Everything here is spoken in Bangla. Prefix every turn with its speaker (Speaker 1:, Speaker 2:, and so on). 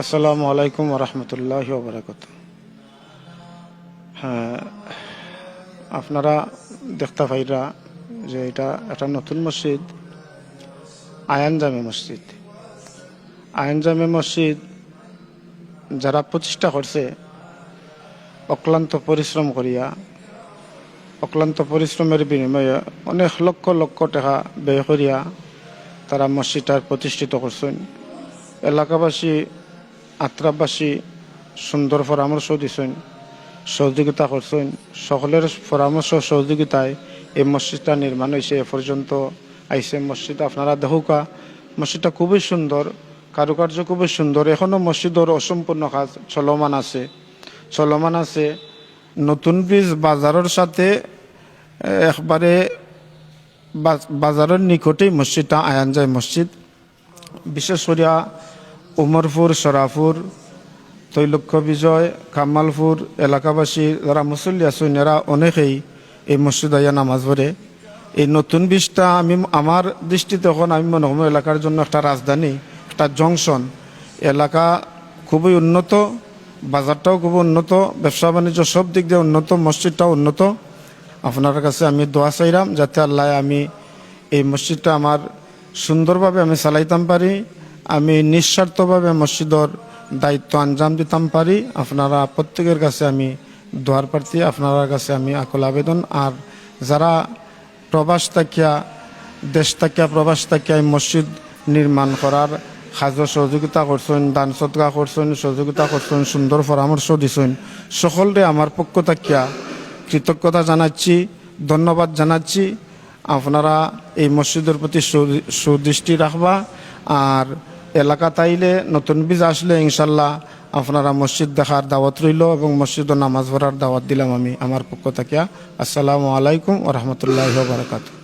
Speaker 1: আসসালামু আলাইকুম রহমতুল্লাহি ওয়া বারাকাতুহু। হ্যাঁ, আপনারা দেখতে পাইরা যে এটা একটা নতুন মসজিদ, আয়ান জামে মসজিদ। আয়ান জামে মসজিদ যারা প্রতিষ্ঠা করছে অক্লান্ত পরিশ্রম করিয়া, অক্লান্ত পরিশ্রমের বিনিময়ে অনেক লক্ষ লক্ষ টাকা ব্যয় করিয়া তারা মসজিদটা প্রতিষ্ঠিত করছেন। এলাকাবাসী, আত্রাবাসী সুন্দর পরামর্শ দিছেন, সহযোগিতা করছেন। সকলের পরামর্শ সহযোগিতায় এই মসজিদটা নির্মাণ হয়েছে, এ পর্যন্ত আইসে মসজিদ। আপনারা দেখুকা, মসজিদটা খুবই সুন্দর, কারুকার্য খুবই সুন্দর। এখনও মসজিদের অসম্পূর্ণ কাজ চলমান আছে। নতুন ব্রিজ বাজারের সাথে একবারে বাজারের নিকটেই মসজিদটা আয়ান যায় মসজিদ। বিশেষ করিয়া উমরপুর, সরাপুর, তৈলক্ষ বিজয়, কামালপুর এলাকাবাসী যারা মুসল্লি আছেন এরা অনেকেই এই মসজিদ আইয়া নামাজ পড়ে। এই নতুন ব্রিজটা আমার দৃষ্টিতে এখন আমি মনে হয় এলাকার জন্য একটা রাজধানী, একটা জংশন। এলাকা খুবই উন্নত, বাজারটাও খুব উন্নত, ব্যবসা বাণিজ্য সব দিক দিয়ে উন্নত, মসজিদটাও উন্নত। আপনার কাছে আমি দোয়া চাইলাম যাতে আল্লাহ আমি এই মসজিদটা আমার সুন্দরভাবে আমি চালাইতাম পারি, আমি নিঃস্বার্থভাবে মসজিদের দায়িত্ব আঞ্জাম দিতাম পারি। আপনারা প্রত্যেকের কাছে আমি দোয়ার প্রার্থী, আপনার কাছে আমি আকুল আবেদন। আর যারা প্রবাস থাকিয়া, দেশ থাকিয়া, প্রবাস থাকিয়া এই মসজিদ নির্মাণ করার সাহায্য সহযোগিতা করছেন, দান সদকা করছেন, সহযোগিতা করছেন, সুন্দর পরামর্শ দিছেন, সকলরে আমার পক্ষ থাকিয়া কৃতজ্ঞতা জানাচ্ছি, ধন্যবাদ জানাচ্ছি। আপনারা এই মসজিদের প্রতি সুদৃষ্টি রাখবা। আর এলাকা তাইলে নতুন বীজ আসলে ইনশাল্লাহ আপনারা মসজিদ দেখার দাওয়াত রইল এবং মসজিদের নামাজ পড়ার দাওয়াত দিলাম আমি আমার পক্ষ থেকে। আসসালামু আলাইকুম ওয়া রাহমাতুল্লাহি ওয়া বারাকাতুহু।